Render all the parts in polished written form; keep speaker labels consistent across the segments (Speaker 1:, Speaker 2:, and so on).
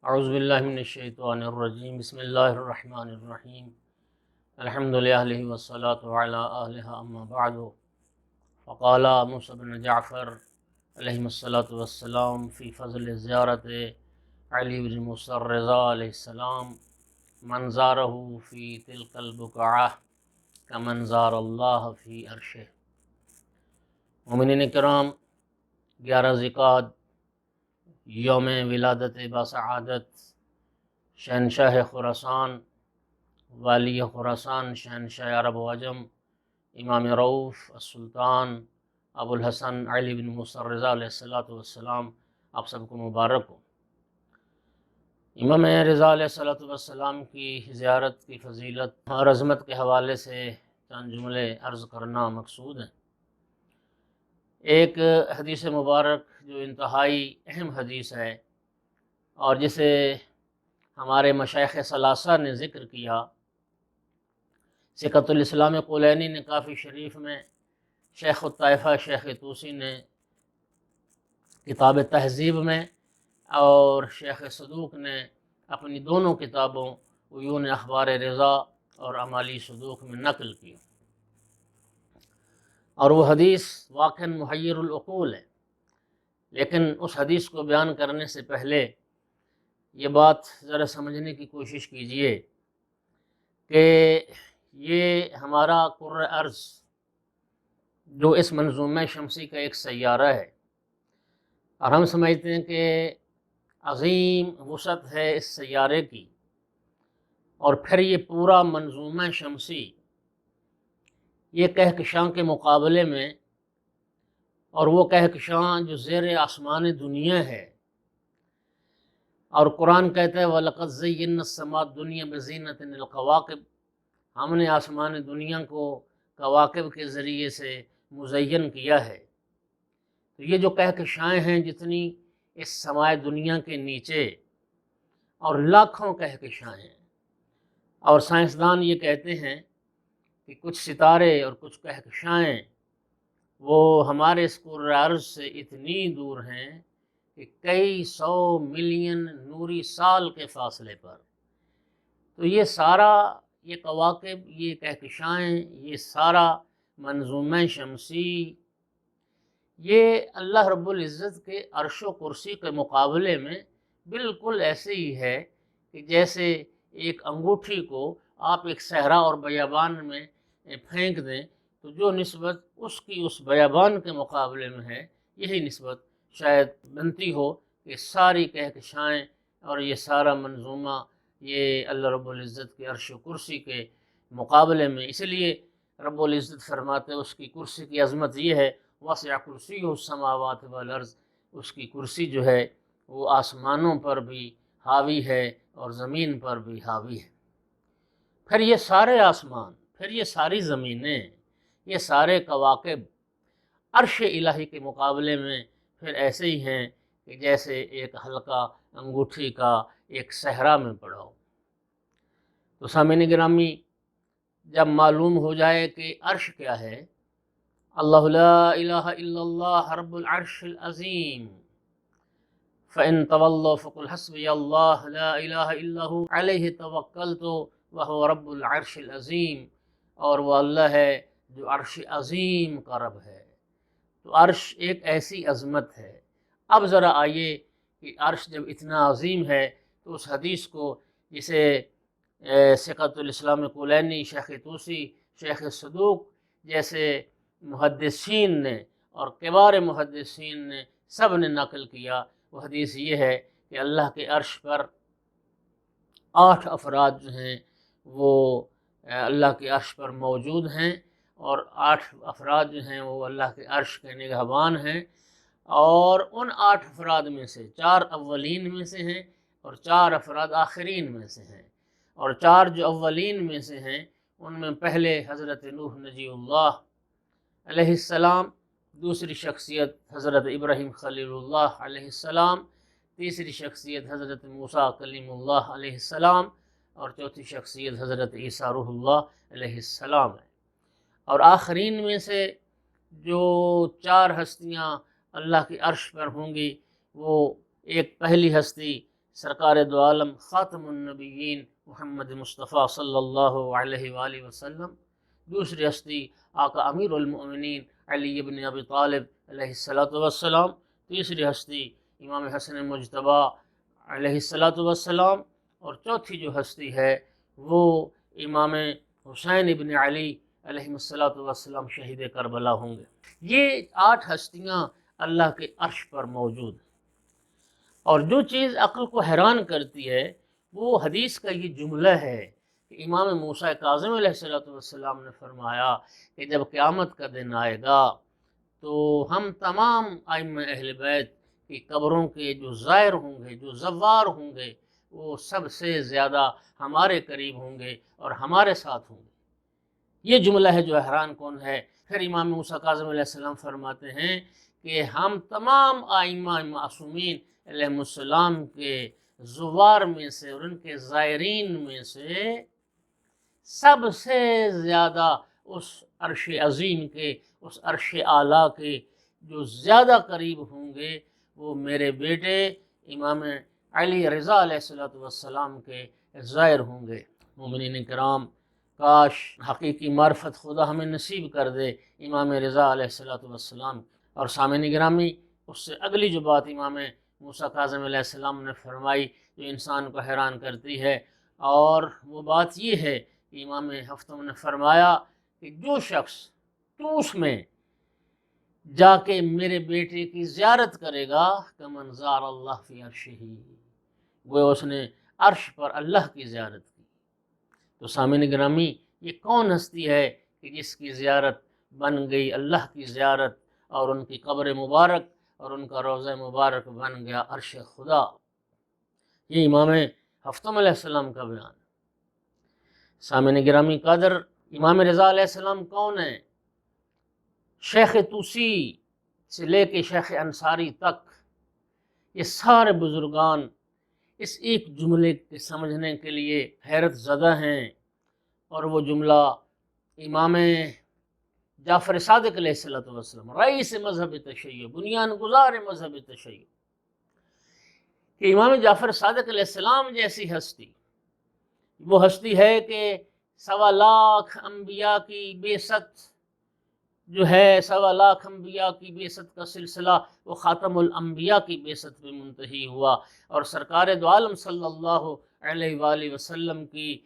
Speaker 1: اعوذ باللہ من الشیطان الرجیم بسم اللہ الرحمن الرحیم الحمد للہ والصلاة علی اہلہ اما بعد فقال موسیٰ بن جعفر علیہ الصلاۃ والسلام فی فضل زیارت علی بن موسیٰ الرضا علیہ السلام من زارہ فی تلک البقعہ کمن زار اللہ فی عرشہ۔ مومنین کرام، 11 ذی-القعدہ یوم ولادت باسعادت شہنشاہ خراسان، والی خراسان، شہنشاہ عرب و عجم، امام رؤوف السلطان ابو الحسن علی بن موسیٰ الرضا علیہ السلام، آپ سب کو مبارک ہو۔ امام رضا علیہ السلام کی زیارت کی فضیلت اور عظمت کے حوالے سے چند جملے عرض کرنا مقصود ہیں۔ ایک حدیث مبارک جو انتہائی اہم حدیث ہے اور جسے ہمارے مشائخ ثلاثہ نے ذکر کیا، سکۃ الاسلام کولینی نے کافی شریف میں، شیخ الطائفہ شیخ طوسی نے کتاب تہذیب میں، اور شیخ صدوق نے اپنی دونوں کتابوں عیون اخبار رضا اور اعمالی صدوق میں نقل کی، اور وہ حدیث واقعاً محیر العقول ہے۔ لیکن اس حدیث کو بیان کرنے سے پہلے یہ بات ذرا سمجھنے کی کوشش کیجئے کہ یہ ہمارا کرۂ ارض جو اس منظومہ شمسی کا ایک سیارہ ہے، اور ہم سمجھتے ہیں کہ عظیم وسعت ہے اس سیارے کی، اور پھر یہ پورا منظومہ شمسی یہ کہکشاں کے مقابلے میں، اور وہ کہکشاں جو زیر آسمان دنیا ہے، اور قرآن کہتا ہے وَلَقَدْ زَيَّنَّا السَّمَاءَ الدُّنْيَا بِزِينَةٍ الْقَوَاقِبِ، ہم نے آسمان دنیا کو کواکب کے ذریعے سے مزین کیا ہے۔ تو یہ جو کہکشائیں ہیں جتنی اس سمائے دنیا کے نیچے، اور لاکھوں کہکشائیں ہیں، اور سائنسدان یہ کہتے ہیں کہ کچھ ستارے اور کچھ کہکشائیں وہ ہمارے اس کرۂ ارض سے اتنی دور ہیں کہ کئی 100 ملین نوری سال کے فاصلے پر۔ تو یہ سارا، یہ کواکب، یہ کہکشائیں، یہ سارا منظومہ شمسی، یہ اللہ رب العزت کے عرش و کرسی کے مقابلے میں بالکل ایسے ہی ہے کہ جیسے ایک انگوٹھی کو آپ ایک صحرا اور بیابان میں پھینک دیں تو جو نسبت اس کی اس بیابان کے مقابلے میں ہے، یہی نسبت شاید بنتی ہو کہ ساری کہکشائیں اور یہ سارا منظومہ یہ اللہ رب العزت کے عرش و کرسی کے مقابلے میں۔ اس لیے رب العزت فرماتے ہیں اس کی کرسی کی عظمت یہ ہے وَسِعَ كُرْسِيُّهُ السَّمَاوَاتِ وَالْأَرْضِ، اس کی کرسی جو ہے وہ آسمانوں پر بھی حاوی ہے اور زمین پر بھی حاوی ہے۔ پھر یہ سارے آسمان، پھر یہ ساری زمینیں، یہ سارے کواکب عرش الہی کے مقابلے میں پھر ایسے ہی ہیں کہ جیسے ایک حلقہ انگوٹھی کا ایک صحرا میں پڑا ہو۔ تو سامعین گرامی، جب معلوم ہو جائے کہ عرش کیا ہے، اللہ لا الہ الا اللہ رب العرش العظیم، فَإِن تَوَلَّوْا فَقُلْ حَسْبِيَ اللَّهُ لَا إِلَٰهَ إِلَّا هُوَ عَلَيْهِ تَوَكَّلْتُ وَهُوَ رَبُّ الْعَرْشِ الْعَظِيمِ، اور وہ اللہ ہے جو عرش عظیم کا رب ہے۔ تو عرش ایک ایسی عظمت ہے۔ اب ذرا آئیے کہ عرش جب اتنا عظیم ہے تو اس حدیث کو جسے سکۃ الاسلام کولینی، شیخ طوسی، شیخ صدوق جیسے محدثین نے اور کبار محدثین نے سب نے نقل کیا، وہ حدیث یہ ہے کہ اللہ کے عرش پر 8 افراد جو ہیں وہ اللہ کے عرش پر موجود ہیں، اور 8 افراد جو ہیں وہ اللہ کے عرش کے نگہبان ہیں، اور ان 8 افراد میں سے 4 اولین میں سے ہیں اور 4 افراد آخرین میں سے ہیں، اور 4 جو اولین میں سے ہیں ان میں پہلے حضرت نوح نجی اللہ علیہ السلام، دوسری شخصیت حضرت ابراہیم خلیل اللہ علیہ السلام، تیسری شخصیت حضرت موسیٰ کلیم اللہ علیہ السلام، اور چوتھی شخصیت حضرت عیسیٰ روح اللہ علیہ السلام ہے۔ اور آخرین میں سے جو 4 ہستیاں اللہ کے عرش پر ہوں گی، وہ ایک پہلی ہستی سرکار دو عالم خاتم النبیین محمد مصطفیٰ صلی اللہ علیہ وآلہ وسلم، دوسری ہستی آقا امیر المؤمنین علی ابن ابی طالب علیہ السلام، تیسری ہستی امام حسن مجتبیٰ علیہ السلام، اور چوتھی جو ہستی ہے وہ امام حسین ابن علی علیہ السلام شہید کربلا ہوں گے۔ یہ 8 ہستیاں اللہ کے عرش پر موجود ہیں، اور جو چیز عقل کو حیران کرتی ہے وہ حدیث کا یہ جملہ ہے کہ امام موسیٰ کاظم علیہ السلام نے فرمایا کہ جب قیامت کا دن آئے گا تو ہم تمام ائمہ اہل بیت کی قبروں کے جو زائر ہوں گے، جو زوار ہوں گے، وہ سب سے زیادہ ہمارے قریب ہوں گے اور ہمارے ساتھ ہوں گے۔ یہ جملہ ہے جو حیران کن ہے۔ پھر امام موسیٰ کاظم علیہ السلام فرماتے ہیں کہ ہم تمام ائمہ معصومین علیہ السلام کے زوار میں سے اور ان کے زائرین میں سے سب سے زیادہ اس عرش عظیم کے، اس عرش اعلیٰ کے جو زیادہ قریب ہوں گے وہ میرے بیٹے امام علی رضا علیہ السلام کے زائر ہوں گے۔ مومنین کرام، کاش حقیقی معرفت خدا ہمیں نصیب کر دے امام رضا علیہ السلام۔ اور سامعین گرامی، اس سے اگلی جو بات امام موسیٰ کاظم علیہ السلام نے فرمائی جو انسان کو حیران کرتی ہے، اور وہ بات یہ ہے کہ امام ہفتم نے فرمایا کہ جو شخص توس میں جا کے میرے بیٹے کی زیارت کرے گا کمن زار اللہ فی عرشہ، وہ اس نے عرش پر اللہ کی زیارت کی۔ تو سامعین گرامی، یہ کون ہستی ہے کہ جس کی زیارت بن گئی اللہ کی زیارت، اور ان کی قبر مبارک اور ان کا روضہ مبارک بن گیا عرش خدا؟ یہ امام ہفتم علیہ السلام کا بیان۔ سامعین گرامی قدر، امام رضا علیہ السلام کون ہیں؟ شیخ طوسی سے لے کے شیخ انصاری تک یہ سارے بزرگان اس ایک جملے کے سمجھنے کے لیے حیرت زدہ ہیں، اور وہ جملہ امام جعفر صادق علیہ السلام، رئیس مذہب تشیع، بنیان گزار مذہب تشیع، کہ امام جعفر صادق علیہ السلام جیسی ہستی، وہ ہستی ہے کہ 1.25 لاکھ انبیاء کی بعثت جو ہے، 1.25 لاکھ انبیاء کی بعثت کا سلسلہ وہ خاتم الانبیاء کی بعثت میں منتہی ہوا، اور سرکار دو عالم صلی اللہ علیہ وآلہ وسلم کی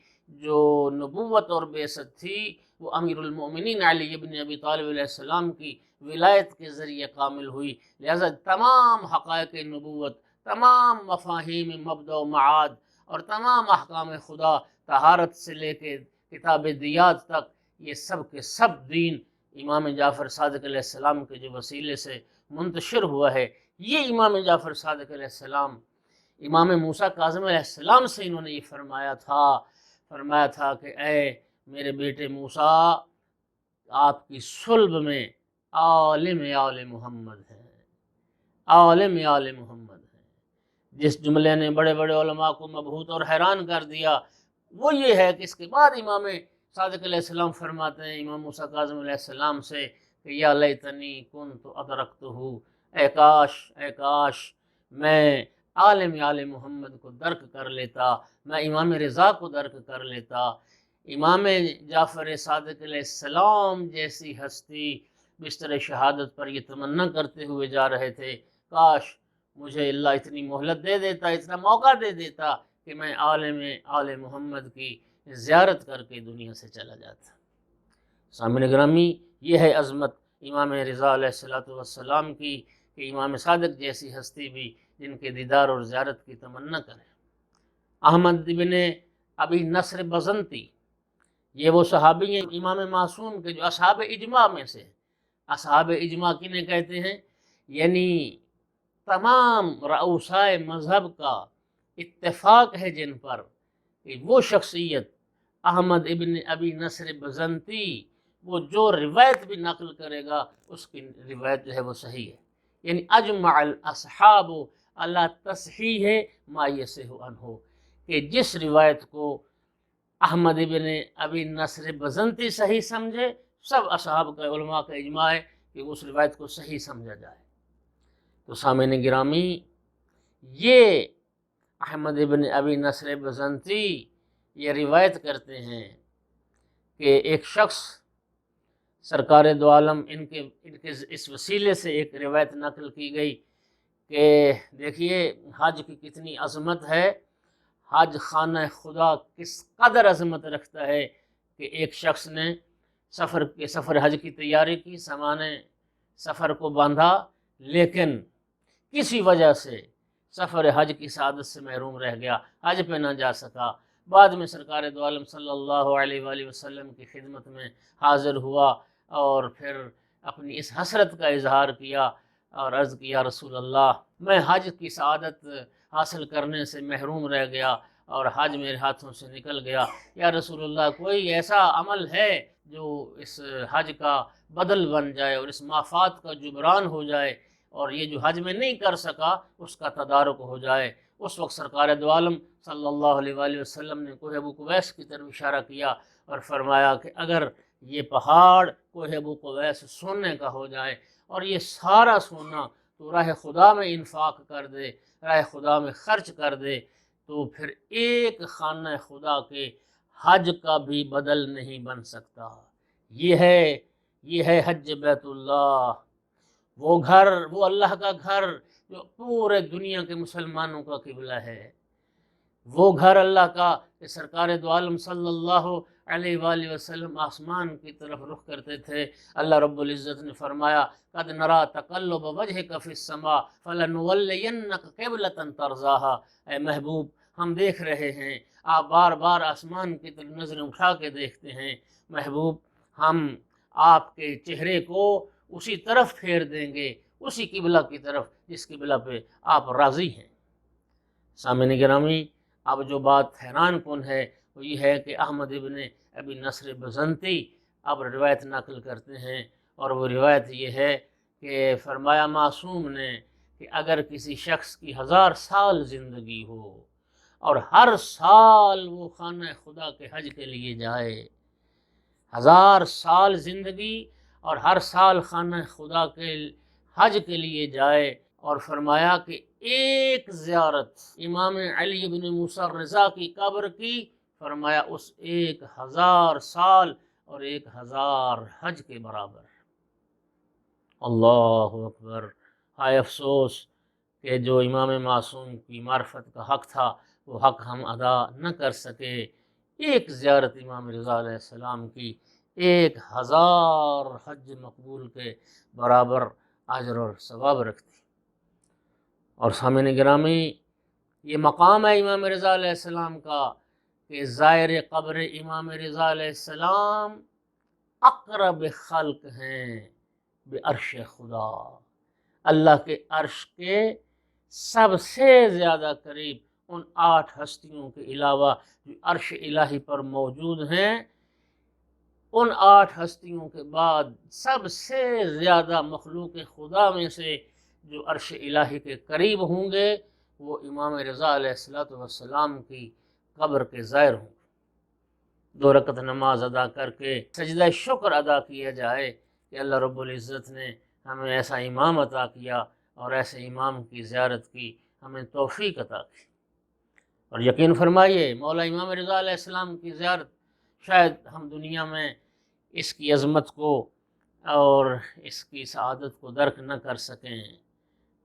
Speaker 1: جو نبوت اور بعثت تھی وہ امیر المؤمنین علی ابن ابی طالب علیہ السلام کی ولایت کے ذریعے کامل ہوئی۔ لہذا تمام حقائق نبوت، تمام مفاہیم مبدأ و معاد، اور تمام احکام خدا، طہارت سے لے کے کتاب دیات تک، یہ سب کے سب دین امام جعفر صادق علیہ السلام کے جو وسیلے سے منتشر ہوا ہے۔ یہ امام جعفر صادق علیہ السلام امام موسیٰ کاظم علیہ السلام سے انہوں نے یہ فرمایا تھا کہ اے میرے بیٹے موسیٰ، آپ کی صلب میں عالم آل محمد ہے، عالم آل محمد ہے۔ جس جملے نے بڑے بڑے علماء کو مبہوت اور حیران کر دیا وہ یہ ہے کہ اس کے بعد امام صادق علیہ السلام فرماتے ہیں امام موسیٰ کاظم علیہ السلام سے کہ یا لیتنی کنت ادرکتہ، اے کاش میں عالم آل محمد کو درک کر لیتا، میں امام رضا کو درک کر لیتا۔ امام جعفر صادق علیہ السلام جیسی ہستی بستر شہادت پر یہ تمنا کرتے ہوئے جا رہے تھے، کاش مجھے اللہ اتنی مہلت دے دیتا، اتنا موقع دے دیتا کہ میں عالم آل محمد کی زیارت کر کے دنیا سے چلا جاتا۔ سامعین گرامی، یہ ہے عظمت امام رضا علیہ السلام کی کہ امام صادق جیسی ہستی بھی جن کے دیدار اور زیارت کی تمنا کرے۔ احمد بن ابی نصر بزنتی، یہ وہ صحابی ہیں امام معصوم کے جو اصحاب اجماع میں سے۔ اصحاب اجماع کنہیں کہتے ہیں؟ یعنی تمام رؤسائے مذہب کا اتفاق ہے جن پر کہ وہ شخصیت احمد ابن ابی نصر بزنتی، وہ جو روایت بھی نقل کرے گا اس کی روایت جو ہے وہ صحیح ہے۔ یعنی اجمع الاصحاب علی تصحیح ما یصح عنہ، کہ جس روایت کو احمد ابن ابی نصر بزنتی صحیح سمجھے، سب اصحاب کا علماء کا اجماع ہے کہ اس روایت کو صحیح سمجھا جائے۔ تو سامعین گرامی، یہ احمد ابن ابی نصر بزنتی یہ روایت کرتے ہیں کہ ایک شخص سرکار دو عالم ان کے اس وسیلے سے ایک روایت نقل کی گئی کہ دیکھیے حج کی کتنی عظمت ہے، حج خانہ خدا کس قدر عظمت رکھتا ہے کہ ایک شخص نے سفر حج کی تیاری کی، سامان سفر کو باندھا، لیکن کسی وجہ سے سفر حج کی سعادت سے محروم رہ گیا، حج پہ نہ جا سکا۔ بعد میں سرکار دو عالم صلی اللہ علیہ وآلہ وسلم کی خدمت میں حاضر ہوا اور پھر اپنی اس حسرت کا اظہار کیا اور عرض کیا، رسول اللہ میں حج کی سعادت حاصل کرنے سے محروم رہ گیا اور حج میرے ہاتھوں سے نکل گیا، یا رسول اللہ کوئی ایسا عمل ہے جو اس حج کا بدل بن جائے اور اس مافات کا جبران ہو جائے اور یہ جو حج میں نہیں کر سکا اس کا تدارک ہو جائے۔ اس وقت سرکار دو عالم صلی اللہ علیہ وآلہ وسلم نے کوہ ابو قبیس کی طرف اشارہ کیا اور فرمایا کہ اگر یہ پہاڑ کوہ ابو قبیس سونے کا ہو جائے اور یہ سارا سونا تو راہ خدا میں انفاق کر دے، راہ خدا میں خرچ کر دے، تو پھر ایک خانہ خدا کے حج کا بھی بدل نہیں بن سکتا۔ یہ ہے حج بیت اللہ، وہ گھر، وہ اللہ کا گھر جو پورے دنیا کے مسلمانوں کا قبلہ ہے، وہ گھر اللہ کا کہ سرکار دو عالم صلی اللہ علیہ وآلہ وسلم آسمان کی طرف رخ کرتے تھے۔ اللہ رب العزت نے فرمایا، قد نرا تقلب وجهك في السماء فلنولينك قبلة ترضاها، اے محبوب ہم دیکھ رہے ہیں، آپ بار بار آسمان کی طرف نظریں اٹھا کے دیکھتے ہیں، محبوب ہم آپ کے چہرے کو اسی طرف پھیر دیں گے، اسی قبلہ کی طرف جس قبلہ پہ آپ راضی ہیں۔ سامعین گرامی، اب جو بات حیران کن ہے وہ یہ ہے کہ احمد ابن ابی نصر بزنتی اب روایت نقل کرتے ہیں، اور وہ روایت یہ ہے کہ فرمایا معصوم نے کہ اگر کسی شخص کی 1000 سال زندگی ہو اور ہر سال وہ خانہ خدا کے حج کے لیے جائے، 1000 سال زندگی اور ہر سال خانہ خدا کے حج کے لیے جائے، اور فرمایا کہ ایک زیارت امام علی بن موسیٰ رضا کی قبر کی، فرمایا اس 1000 سال اور 1000 حج کے برابر۔ اللہ اکبر! ہائے افسوس کہ جو امام معصوم کی معرفت کا حق تھا وہ حق ہم ادا نہ کر سکے۔ ایک زیارت امام رضا علیہ السلام کی 1000 حج مقبول کے برابر اجر اور ثواب رکھتی۔ اور سامعین گرامی، یہ مقام ہے امام رضا علیہ السلام کا کہ زائر قبر امام رضا علیہ السلام اقرب خلق ہیں بعرش خدا، اللہ کے عرش کے سب سے زیادہ قریب ان 8 ہستیوں کے علاوہ جو عرش الہی پر موجود ہیں، ان 8 ہستیوں کے بعد سب سے زیادہ مخلوق خدا میں سے جو عرش الہی کے قریب ہوں گے وہ امام رضا علیہ السلام کی قبر کے زائر ہوں گے۔ 2 رکعت نماز ادا کر کے سجدہ شکر ادا کیا جائے کہ اللہ رب العزت نے ہمیں ایسا امام عطا کیا اور ایسے امام کی زیارت کی ہمیں توفیق عطا کی۔ اور یقین فرمائیے مولا امام رضا علیہ السلام کی زیارت شاید ہم دنیا میں اس کی عظمت کو اور اس کی سعادت کو درک نہ کر سکیں،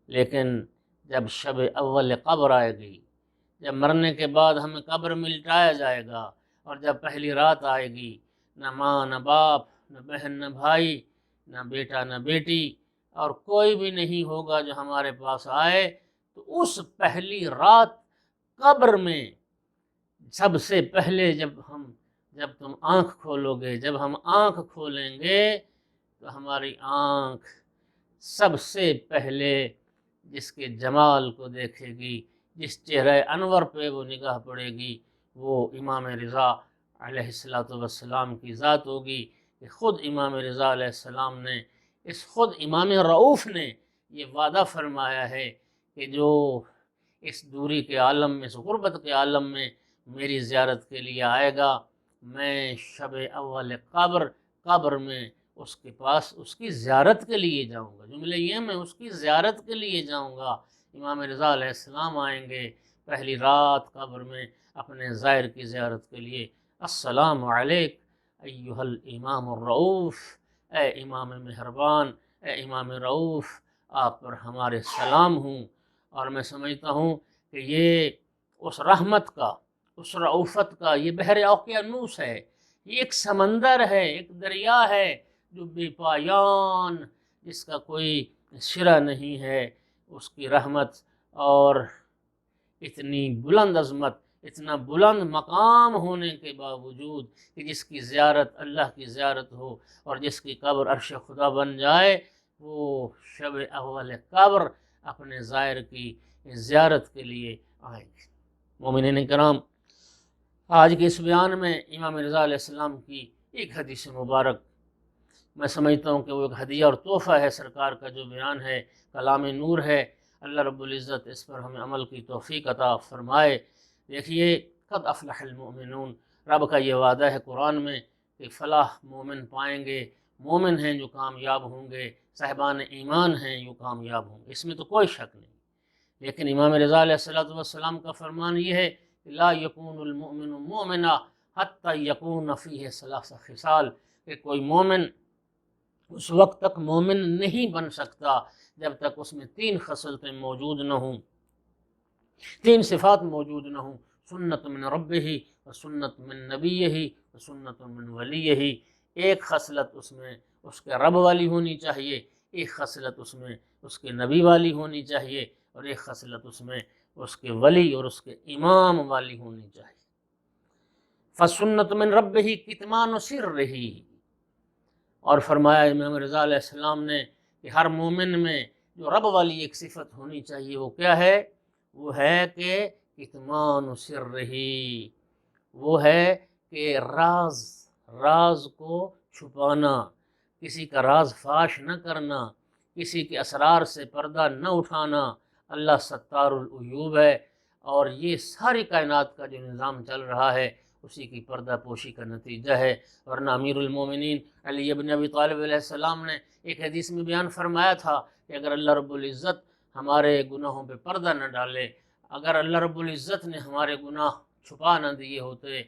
Speaker 1: لیکن جب شب اول قبر آئے گی، جب مرنے کے بعد ہمیں قبر میں لٹایا جائے گا اور جب پہلی رات آئے گی، نہ ماں نہ باپ نہ بہن نہ بھائی نہ بیٹا نہ بیٹی اور کوئی بھی نہیں ہوگا جو ہمارے پاس آئے، تو اس پہلی رات قبر میں سب سے پہلے جب تم آنکھ کھولو گے، جب ہم آنکھ کھولیں گے تو ہماری آنکھ سب سے پہلے جس کے جمال کو دیکھے گی، جس چہرہ انور پہ وہ نگاہ پڑے گی، وہ امام رضا علیہ السلام کی ذات ہوگی کہ خود امام رضا علیہ السلام نے، خود امام رؤوف نے یہ وعدہ فرمایا ہے کہ جو اس دوری کے عالم میں، اس غربت کے عالم میں میری زیارت کے لیے آئے گا، میں شب اول قبر میں اس کے پاس اس کی زیارت کے لیے جاؤں گا۔ جملہ یہ میں اس کی زیارت کے لیے جاؤں گا۔ امام رضا علیہ السلام آئیں گے، پہلی رات قبر میں اپنے زائر کی زیارت کے لیے السلام علیک ایھا الامام الرؤوف، اے امام مہربان، اے امام رؤوف، آپ پر ہمارے سلام ہوں۔ اور میں سمجھتا ہوں کہ یہ اس رحمت کا، اس رعوفت کا یہ بحر اوقیانوس ہے، یہ ایک سمندر ہے، ایک دریا ہے جو بے پایان، جس کا کوئی سرا نہیں ہے۔ اس کی رحمت اور اتنی بلند عظمت، اتنا بلند مقام ہونے کے باوجود کہ جس کی زیارت اللہ کی زیارت ہو اور جس کی قبر عرش خدا بن جائے، وہ شب اول قبر اپنے زائر کی زیارت کے لیے آئیں گے۔ مومنین کرام، آج کے اس بیان میں امام رضا علیہ السلام کی ایک حدیث مبارک میں سمجھتا ہوں کہ وہ ایک ہدیہ اور تحفہ ہے سرکار کا، جو بیان ہے کلام نور ہے۔ اللہ رب العزت اس پر ہمیں عمل کی توفیق عطا فرمائے۔ دیکھیے، قد افلح المؤمنون، رب کا یہ وعدہ ہے قرآن میں کہ فلاح مومن پائیں گے، مومن ہیں جو کامیاب ہوں گے، صاحبان ایمان ہیں جو کامیاب ہوں گے، اس میں تو کوئی شک نہیں۔ لیکن امام رضا علیہ السلام کا فرمان یہ ہے کہ لا یکون المؤمن مؤمنا حتی یکون فیہ ثلاث خصال، کہ کوئی مومن اس وقت تک مومن نہیں بن سکتا جب تک اس میں تین خصلتیں موجود نہ ہوں، تین صفات موجود نہ ہوں: سنت من ربہ و سنت من نبیہ و سنت من ولیہ۔ ایک خصلت اس میں اس کے رب والی ہونی چاہیے، ایک خصلت اس میں اس کے نبی والی ہونی چاہیے، اور ایک خصلت اس میں اس کے ولی اور اس کے امام والی ہونی چاہیے۔ فسنت من ربہ کتمان سرہ، اور فرمایا امام رضا علیہ السلام نے کہ ہر مومن میں جو رب والی ایک صفت ہونی چاہیے وہ کیا ہے؟ وہ ہے کہ کتمان سرہ، وہ ہے کہ راز کو چھپانا، کسی کا راز فاش نہ کرنا، کسی کے اسرار سے پردہ نہ اٹھانا۔ اللہ ستار العیوب ہے، اور یہ ساری کائنات کا جو نظام چل رہا ہے اسی کی پردہ پوشی کا نتیجہ ہے۔ ورنہ امیر المومنین علی بن ابی طالب علیہ السلام نے ایک حدیث میں بیان فرمایا تھا کہ اگر اللہ رب العزت ہمارے گناہوں پہ پردہ نہ ڈالے، اگر اللہ رب العزت نے ہمارے گناہ چھپا نہ دیے ہوتے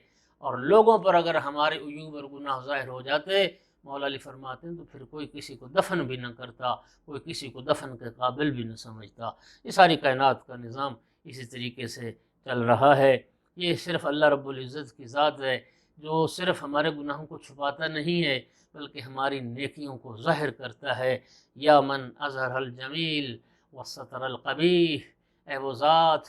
Speaker 1: اور لوگوں پر اگر ہمارے عیوب اور گناہ ظاہر ہو جاتے، مولا علی فرماتے ہیں تو پھر کوئی کسی کو دفن بھی نہ کرتا، کوئی کسی کو دفن کے قابل بھی نہ سمجھتا۔ یہ ساری کائنات کا نظام اسی طریقے سے چل رہا ہے۔ یہ صرف اللہ رب العزت کی ذات ہے جو صرف ہمارے گناہوں کو چھپاتا نہیں ہے بلکہ ہماری نیکیوں کو ظاہر کرتا ہے۔ یا من اظہر الجمیل وستر القبیح، اے وہ ذات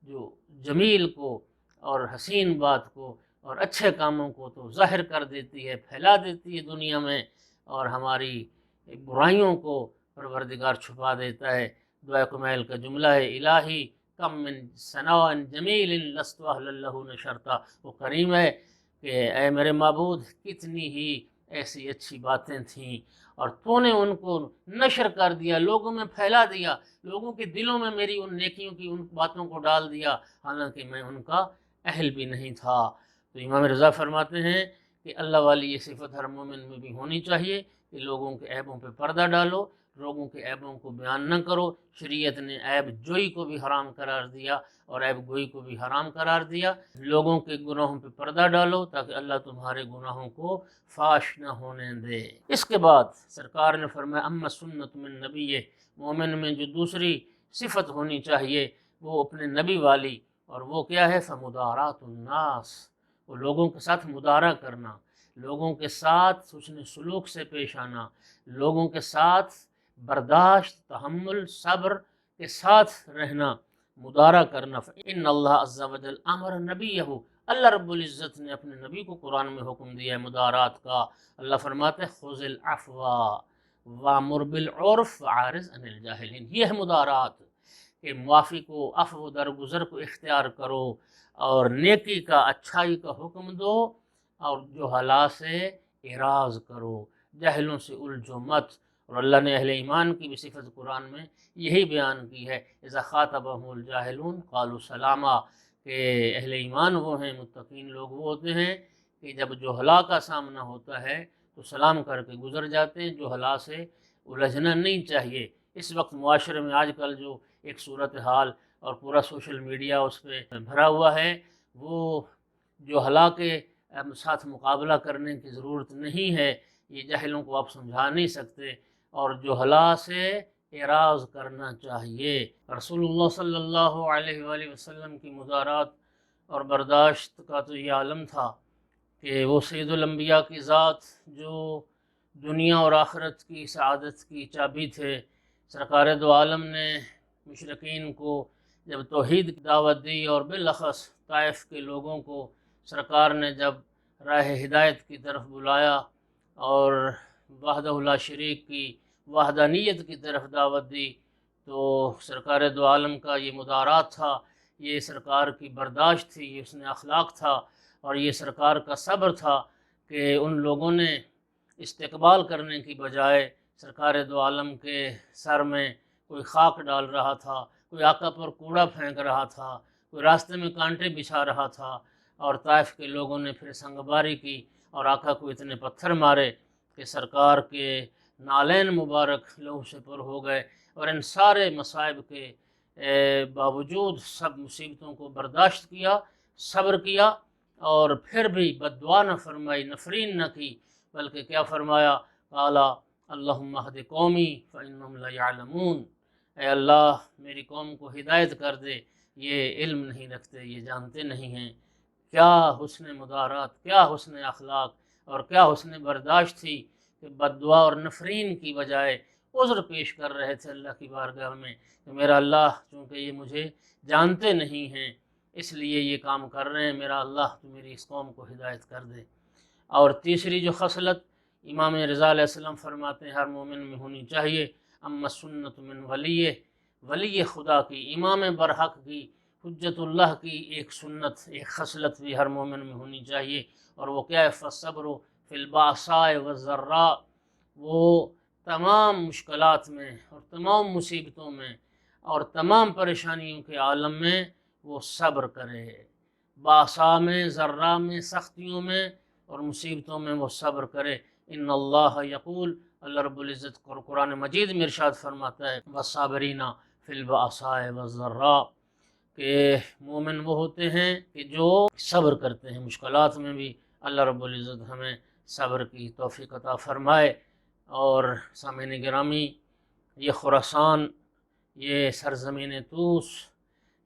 Speaker 1: جو جمیل کو اور حسین بات کو اور اچھے کاموں کو تو ظاہر کر دیتی ہے، پھیلا دیتی ہے دنیا میں، اور ہماری برائیوں کو پروردگار چھپا دیتا ہے۔ دعا کمیل کا جملہ ہے: الہی کم من ثناء جمیل لست اہلا لہ نشرتا۔ وہ کریم ہے کہ اے میرے معبود، کتنی ہی ایسی اچھی باتیں تھیں اور تو نے ان کو نشر کر دیا، لوگوں میں پھیلا دیا، لوگوں کے دلوں میں میری ان نیکیوں کی ان باتوں کو ڈال دیا، حالانکہ میں ان کا اہل بھی نہیں تھا۔ تو امام رضا فرماتے ہیں کہ اللہ والی یہ صفت ہر مومن میں بھی ہونی چاہیے کہ لوگوں کے عیبوں پہ پردہ ڈالو، لوگوں کے عیبوں کو بیان نہ کرو۔ شریعت نے عیب جوئی کو بھی حرام قرار دیا اور عیب گوئی کو بھی حرام قرار دیا۔ لوگوں کے گناہوں پہ پردہ ڈالو تاکہ اللہ تمہارے گناہوں کو فاش نہ ہونے دے۔ اس کے بعد سرکار نے فرمایا: اما سنت من نبی، مومن میں جو دوسری صفت ہونی چاہیے وہ اپنے نبی والی، اور وہ کیا ہے؟ فمدارات الناس، وہ لوگوں کے ساتھ مدارہ کرنا، لوگوں کے ساتھ حسن سلوک سے پیش آنا، لوگوں کے ساتھ برداشت، تحمل، صبر کے ساتھ رہنا، مدارہ کرنا۔ ان اللہ عز وجل امر نبیہ، اللہ رب العزت نے اپنے نبی کو قرآن میں حکم دیا ہے مدارات کا۔ اللہ فرماتے ہیں: خذ العفو وامر بالعرف وعارض عن الجاہلین۔ یہ ہے مدارات کہ معافی کو، عفو درگزر کو اختیار کرو اور نیکی کا، اچھائی کا حکم دو، اور جہلاء سے اعراض کرو، جاہلوں سے الجھو مت۔ اور اللہ نے اہل ایمان کی بھی صفت قرآن میں یہی بیان کی ہے: اذا خاطبهم الجاہلون قالوا سلاما، کہ اہل ایمان وہ ہیں، متقین لوگ وہ ہوتے ہیں کہ جب جہلاء کا سامنا ہوتا ہے تو سلام کر کے گزر جاتے ہیں، جہلاء سے الجھنا نہیں چاہیے۔ اس وقت معاشرے میں آج کل جو ایک صورتحال اور پورا سوشل میڈیا اس پہ بھرا ہوا ہے، وہ جہلا کے ساتھ مقابلہ کرنے کی ضرورت نہیں ہے، یہ جاہلوں کو آپ سمجھا نہیں سکتے، اور جہلا سے اعراض کرنا چاہیے۔ رسول اللہ صلی اللہ علیہ وآلہ وسلم کی مدارات اور برداشت کا تو یہ عالم تھا کہ وہ سید الانبیاء کی ذات جو دنیا اور آخرت کی سعادت کی چابی تھے۔ سرکار دو عالم نے مشرکین کو جب توحید کی دعوت دی اور بالاخص طائف کے لوگوں کو سرکار نے جب راہ ہدایت کی طرف بلایا اور وحدہ لا شریک کی وحدانیت کی طرف دعوت دی، تو سرکار دو عالم کا یہ مدارات تھا، یہ سرکار کی برداشت تھی، یہ اس نے اخلاق تھا، اور یہ سرکار کا صبر تھا کہ ان لوگوں نے استقبال کرنے کی بجائے سرکار دو عالم کے سر میں کوئی خاک ڈال رہا تھا، کوئی آقا پر کوڑا پھینک رہا تھا، کوئی راستے میں کانٹے بچھا رہا تھا، اور طائف کے لوگوں نے پھر سنگباری کی اور آقا کو اتنے پتھر مارے کہ سرکار کے نالین مبارک لہو سے پر ہو گئے، اور ان سارے مصائب کے باوجود سب مصیبتوں کو برداشت کیا، صبر کیا، اور پھر بھی بد دعا نہ فرمائی، نفرین نہ کی، بلکہ کیا فرمایا؟ قالا اللہم اہد قومی فانہم لا یعلمون، اے اللہ میری قوم کو ہدایت کر دے، یہ علم نہیں رکھتے، یہ جانتے نہیں ہیں۔ کیا حسن مدارات، کیا حسن اخلاق، اور کیا حسن برداشت تھی کہ بد دعا اور نفرین کی بجائے عذر پیش کر رہے تھے اللہ کی بارگاہ میں کہ میرا اللہ چونکہ یہ مجھے جانتے نہیں ہیں اس لیے یہ کام کر رہے ہیں، میرا اللہ تو میری اس قوم کو ہدایت کر دے۔ اور تیسری جو خصلت امام رضا علیہ السلام فرماتے ہیں ہر مومن میں ہونی چاہیے، اما سنت من ولی خدا کی، امام برحق کی، حجت اللہ کی ایک سنت، ایک خصلت بھی ہر مومن میں ہونی چاہیے، اور وہ کیا ہے؟ فالصبر فی الباساء والضراء، وہ تمام مشکلات میں اور تمام مصیبتوں میں اور تمام پریشانیوں کے عالم میں وہ صبر کرے، باسا میں، ذرا میں، سختیوں میں اور مصیبتوں میں وہ صبر کرے۔ ان اللہ یقول، اللہ رب العزت قرآن مجید میں ارشاد فرماتا ہے والصابرین فی الباساء والضراء، کہ مومن وہ ہوتے ہیں کہ جو صبر کرتے ہیں مشکلات میں بھی۔ اللہ رب العزت ہمیں صبر کی توفیق عطا فرمائے۔ اور سامعین گرامی، یہ خراسان، یہ سرزمین طوس،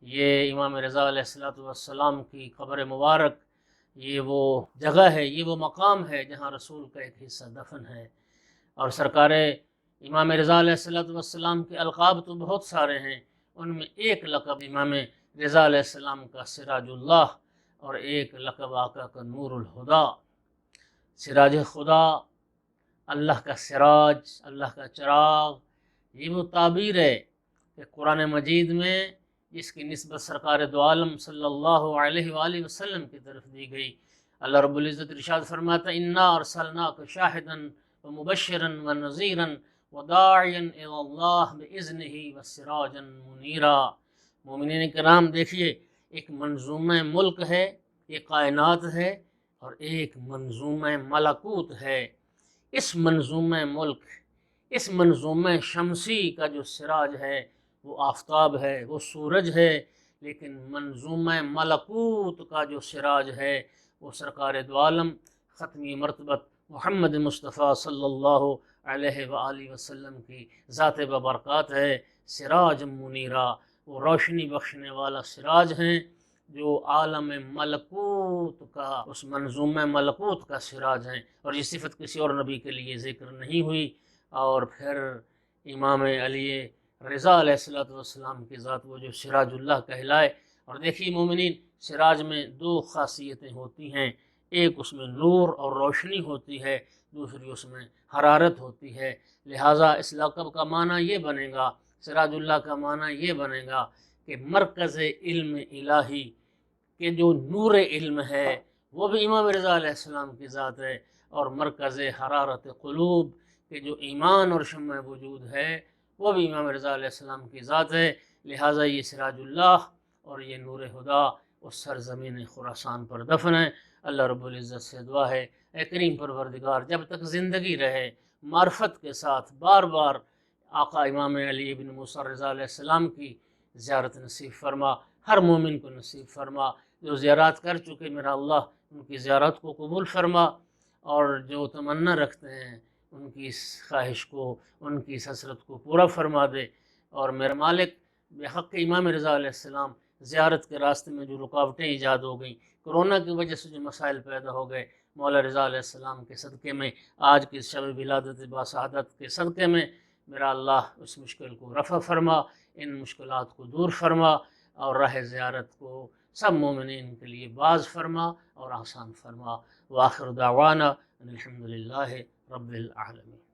Speaker 1: یہ امام رضا علیہ السلام کی قبر مبارک، یہ وہ جگہ ہے، یہ وہ مقام ہے جہاں رسول کا ایک حصہ دفن ہے۔ اور سرکار امام رضا علیہ السلام کے القاب تو بہت سارے ہیں، ان میں ایک لقب امام رضا علیہ السلام کا سراج اللہ، اور ایک لقب آقا کا نور الہدا، سراج خدا، اللہ کا سراج، اللہ کا چراغ۔ یہ وہ تعبیر ہے کہ قرآن مجید میں جس کی نسبت سرکار دو عالم صلی اللہ علیہ وآلہ وسلم کی طرف دی گئی۔ اللہ رب العزت ارشاد فرماتا انا ارسلناک شاہدا ومبشرا ونذیرا وداعیا الی اللہ باذنہ وسراجا منیرا۔ مومنین کرام دیکھیے، ایک منظومہ ملک ہے، ایک کائنات ہے، اور ایک منظومہ ملکوت ہے۔ اس منظومہ ملک، اس منظومہ شمسی کا جو سراج ہے وہ آفتاب ہے، وہ سورج ہے، لیکن منظومہ ملکوت کا جو سراج ہے وہ سرکار دو عالم ختمی مرتبت محمد مصطفیٰ صلی اللہ علیہ وآلہ وسلم کی ذات ببرکات ہے۔ سراج منیرا، وہ روشنی بخشنے والا سراج ہیں جو عالم ملکوت کا، اس منظومہ ملکوت کا سراج ہیں، اور یہ صفت کسی اور نبی کے لیے ذکر نہیں ہوئی۔ اور پھر امام علی رضا علیہ السلام کی ذات، وہ جو سراج اللہ کہلائے۔ اور دیکھیے مومنین، سراج میں دو خاصیتیں ہوتی ہیں، ایک اس میں نور اور روشنی ہوتی ہے، دوسری اس میں حرارت ہوتی ہے۔ لہٰذا اس لقب کا معنی یہ بنے گا، سراج اللہ کا معنی یہ بنے گا کہ مرکز علم الہی کہ جو نور علم ہے وہ بھی امام رضا علیہ السلام کی ذات ہے، اور مرکز حرارت قلوب کہ جو ایمان اور شمع وجود ہے وہ بھی امام رضا علیہ السلام کی ذات ہے۔ لہٰذا یہ سراج اللہ اور یہ نور خدا اس سرزمین خراسان پر دفن ہے۔ اللہ رب العزت سے دعا ہے، اے کریم پروردگار، جب تک زندگی رہے معرفت کے ساتھ بار بار آقا امام علی بن موسیٰ رضا علیہ السلام کی زیارت نصیب فرما، ہر مومن کو نصیب فرما، جو زیارات کر چکے میرا اللہ ان کی زیارت کو قبول فرما، اور جو تمنا رکھتے ہیں ان کی اس خواہش کو، ان کی اس حسرت کو پورا فرما دے۔ اور میرا مالک بحق امام رضا علیہ السلام زیارت کے راستے میں جو رکاوٹیں ایجاد ہو گئیں، کرونا کی وجہ سے جو مسائل پیدا ہو گئے، مولا رضا علیہ السلام کے صدقے میں، آج کی شب ولادت باسعادت کے صدقے میں میرا اللہ اس مشکل کو رفع فرما، ان مشکلات کو دور فرما، اور راہ زیارت کو سب مومنین کے لیے باز فرما اور آسان فرما۔ وآخر دعوانا ان الحمد للہ رب العالمین۔